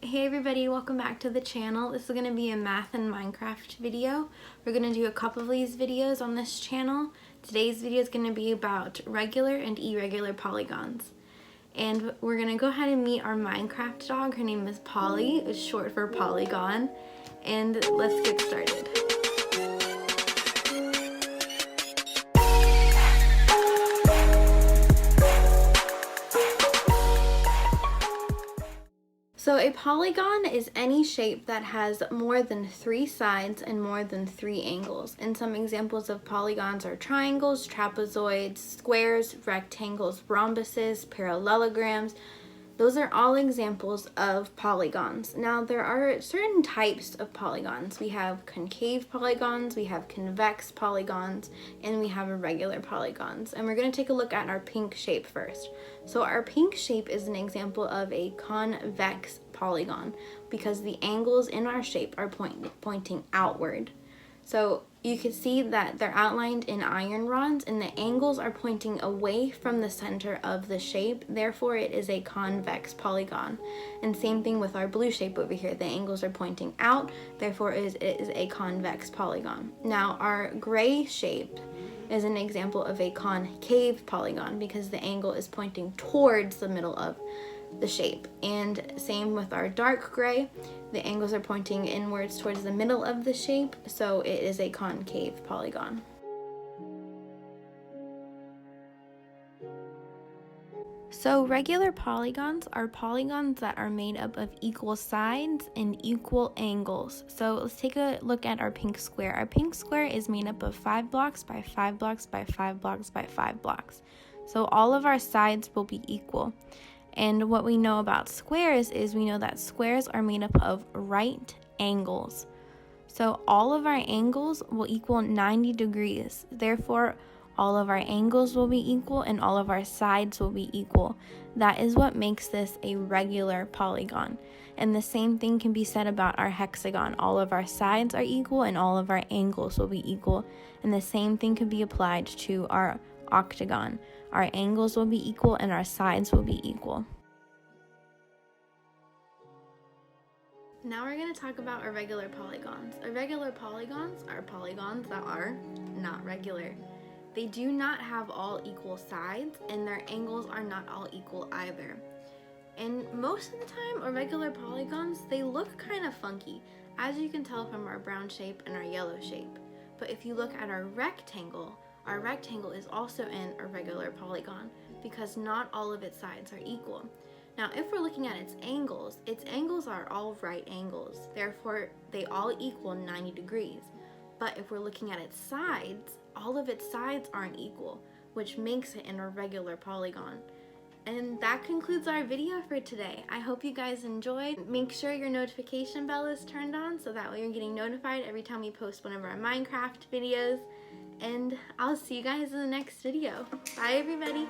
Hey everybody, welcome back to the channel. This is going to be a math and Minecraft video. We're going to do a couple of these videos on this channel. Today's video is going to be about regular and irregular polygons. And we're going to go ahead and meet our Minecraft dog. Her name is Polly, it's short for Polygon. And let's get started. So a polygon is any shape that has more than 3 sides and more than 3 angles. And some examples of polygons are triangles, trapezoids, squares, rectangles, rhombuses, parallelograms. Those are all examples of polygons. Now there are certain types of polygons. We have concave polygons, we have convex polygons, and we have irregular polygons. And we're going to take a look at our pink shape first. So our pink shape is an example of a convex polygon because the angles in our shape are pointing outward. So you can see that they're outlined in iron rods and the angles are pointing away from the center of the shape. Therefore, it is a convex polygon. And same thing with our blue shape over here. The angles are pointing out. Therefore, it is a convex polygon. Now, our gray shape is an example of a concave polygon because the angle is pointing towards the middle of the shape. And same with our dark gray, the angles are pointing inwards towards the middle of the shape, so it is a concave polygon. So regular polygons are polygons that are made up of equal sides and equal angles. So let's take a look at our pink square. Our pink square is made up of 5 blocks by 5 blocks by 5 blocks by 5 blocks. So all of our sides will be equal. And what we know about squares is we know that squares are made up of right angles. So all of our angles will equal 90 degrees. Therefore, all of our angles will be equal and all of our sides will be equal. That is what makes this a regular polygon. And the same thing can be said about our hexagon. All of our sides are equal and all of our angles will be equal. And the same thing can be applied to our octagon. Our angles will be equal and our sides will be equal. Now we're going to talk about irregular polygons. Irregular polygons are polygons that are not regular. They do not have all equal sides and their angles are not all equal either. And most of the time, irregular polygons, they look kind of funky, as you can tell from our brown shape and our yellow shape. But if you look at our rectangle is also an irregular polygon because not all of its sides are equal. Now, if we're looking at its angles are all right angles. Therefore, they all equal 90 degrees. But if we're looking at its sides, all of its sides aren't equal, which makes it an irregular polygon. And that concludes our video for today. I hope you guys enjoyed. Make sure your notification bell is turned on so that way you're getting notified every time we post one of our Minecraft videos. And I'll see you guys in the next video. Bye everybody!